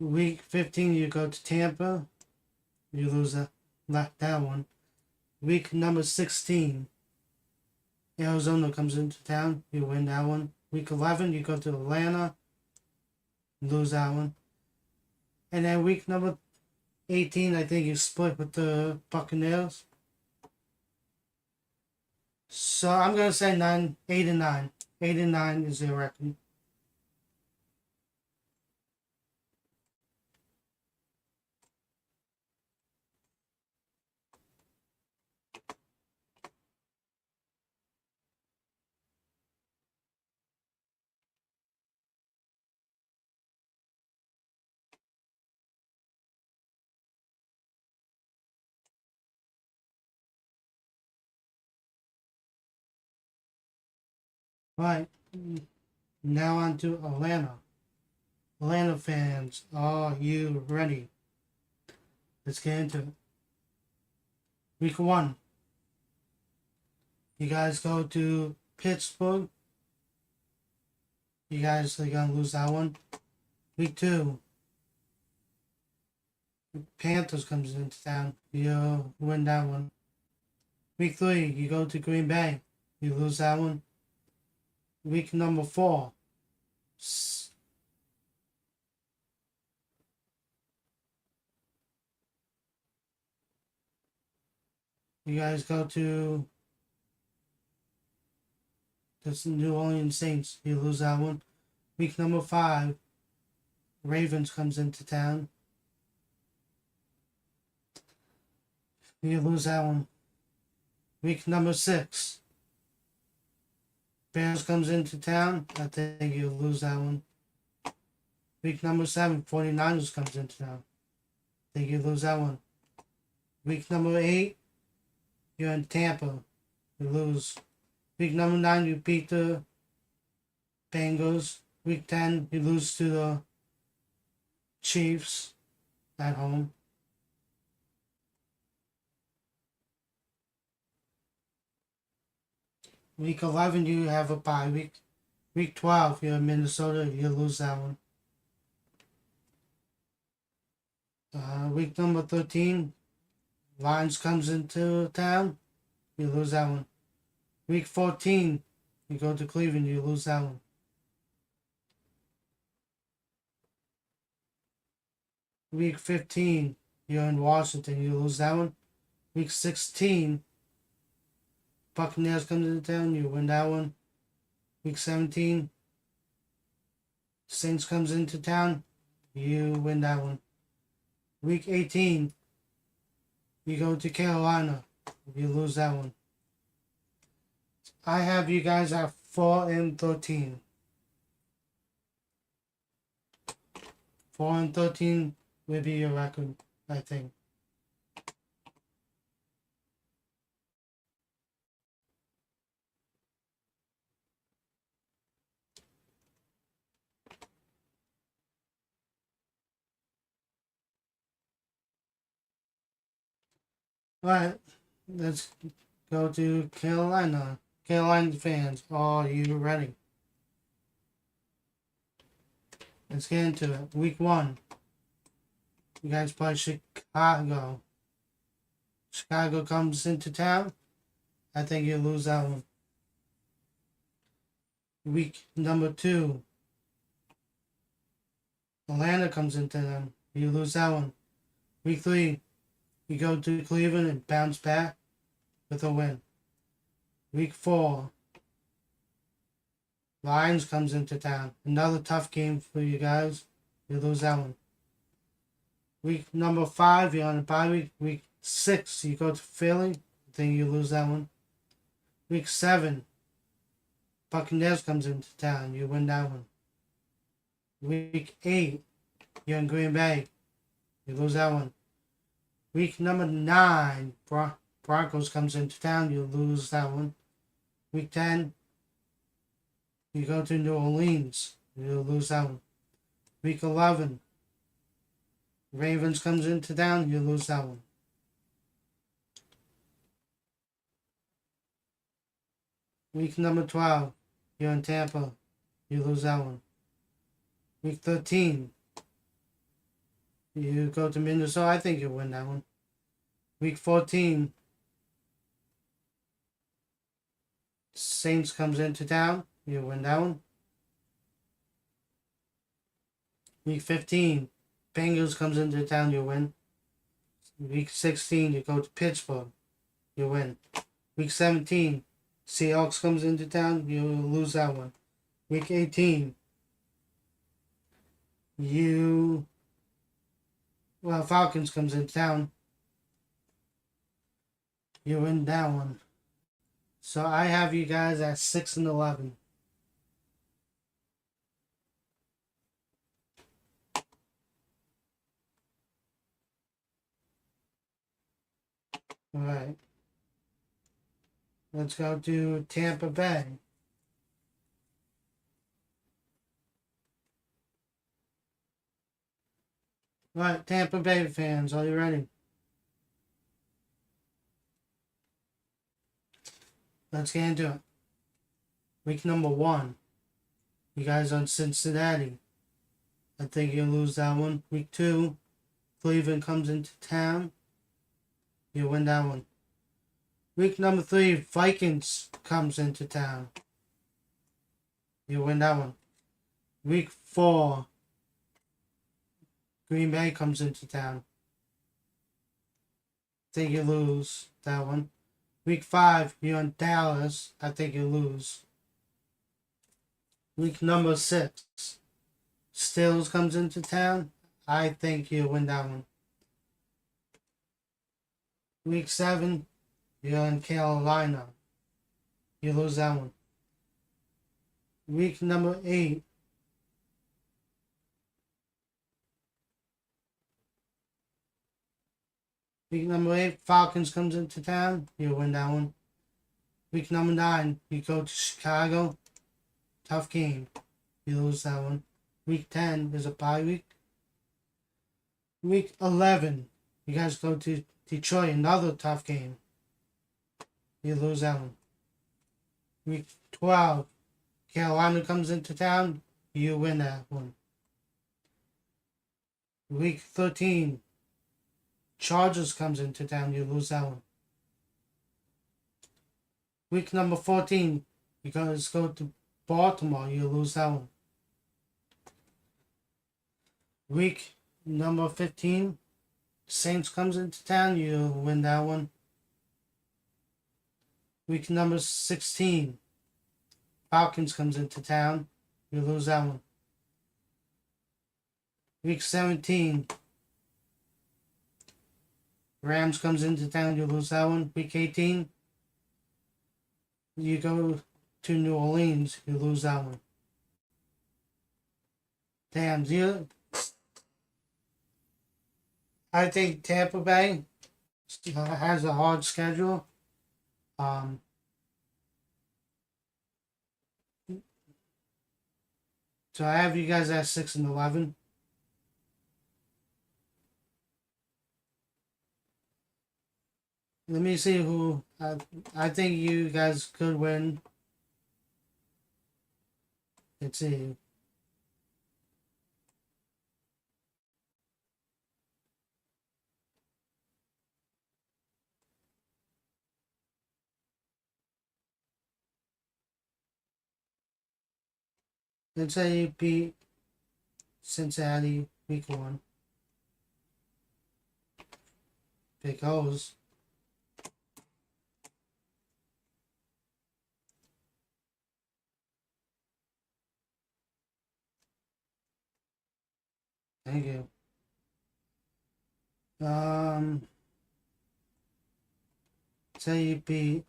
Week 15, you go to Tampa. You lose that one. Week number 16, Arizona comes into town. You win that one. Week 11, you go to Atlanta. Lose that one. And then week number 18, I think you split with the Buccaneers. So I'm going to say 8 and 9. 8 and 9 is your record. Right. Now on to Atlanta. Atlanta fans, are you ready? Let's get into it. Week 1. You guys go to Pittsburgh. You guys are going to lose that one. Week 2. Panthers comes into town. You win that one. Week 3. You go to Green Bay. You lose that one. Week number 4. You guys go to the New Orleans Saints. You lose that one. Week number 5. Ravens comes into town. You lose that one. Week number 6. Bears comes into town. I think you lose that one. Week number 7. 49ers comes into town. I think you lose that one. Week number 8. You're in Tampa. You lose. Week number 9. You beat the Bengals. Week 10. You lose to the Chiefs at home. Week 11, you have a bye week. Week 12, you're in Minnesota. You lose that one. Week number 13, Lions comes into town. You lose that one. Week 14, you go to Cleveland. You lose that one. Week 15, you're in Washington. You lose that one. Week 16, Buccaneers comes into town. You win that one. Week 17, Saints comes into town. You win that one. Week 18, you go to Carolina. You lose that one. I have you guys at 4-13. 4-13 will be your record, I think. Alright, let's go to Carolina. Carolina fans, are you ready? Let's get into it. Week 1. You guys play Chicago. Chicago comes into town. I think you lose that one. Week number 2. Atlanta comes into them. You lose that one. Week 3. You go to Cleveland and bounce back with a win. Week 4. Lions comes into town. Another tough game for you guys. You lose that one. Week number 5, you're on a bye week. Week 6, you go to Philly. I think you lose that one. Week 7, Buccaneers comes into town. You win that one. Week 8, you're in Green Bay. You lose that one. Week number 9, Broncos comes into town. You lose that one. Week 10, you go to New Orleans. You lose that one. Week 11, Ravens comes into town. You lose that one. Week number 12, you're in Tampa. You lose that one. Week 13, You go to Minnesota. I think you'll win that one. Week 14, Saints comes into town. You win that one. Week 15, Bengals comes into town. You win. Week 16, you go to Pittsburgh. You win. Week 17, Seahawks comes into town. You lose that one. Week 18, Falcons comes into town. You win that one. So I have you guys at 6-11. All right. Let's go to Tampa Bay. All right, Tampa Bay fans, are you ready? Let's get into it. Week number 1. You guys on Cincinnati. I think you'll lose that one. Week 2, Cleveland comes into town. You win that one. Week number 3, Vikings comes into town. You win that one. Week 4, Green Bay comes into town. I think you lose that one. Week 5, you're in Dallas. I think you lose. Week number 6, Steelers comes into town. I think you win that one. Week 7, you're in Carolina. You lose that one. Week number 8, Falcons comes into town. You win that one. Week number 9, you go to Chicago. Tough game. You lose that one. Week 10 is a bye week. Week 11, you guys go to Detroit. Another tough game. You lose that one. Week 12, Carolina comes into town. You win that one. Week 13, Chargers comes into town. You lose that one. Week number 14, you guys go to Baltimore. You lose that one. Week number 15, Saints comes into town. You win that one. Week number 16, Falcons comes into town. You lose that one. Week 17, Rams comes into town. You lose that one. Week 18, you go to New Orleans. You lose that one. Damn, I think Tampa Bay has a hard schedule. So I have you guys at 6-11. Let me see who. I think you guys could win. Let's see. Let's say you beat Cincinnati week 1. Because thank you. Say you beat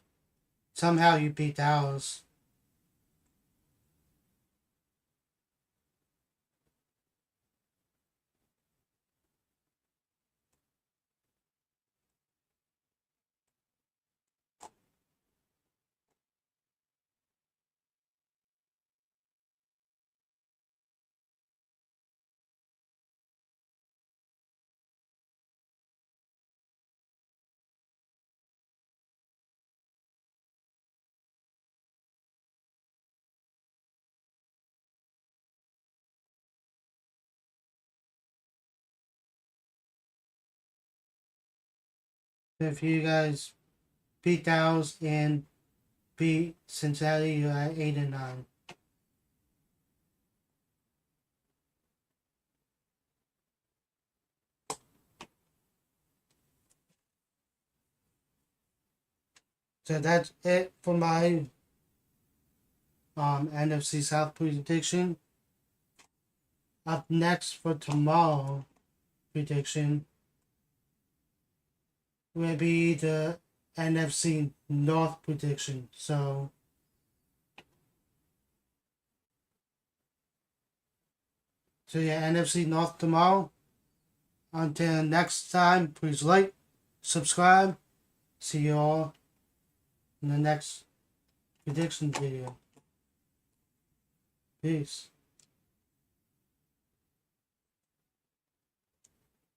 somehow you beat Dallas. If you guys beat Dallas and beat Cincinnati, you're at 8-9. So that's it for my NFC South prediction. Up next for tomorrow prediction will be the NFC North prediction. So yeah, NFC North tomorrow. Until next time, please like, subscribe. See you all in the next prediction video. Peace.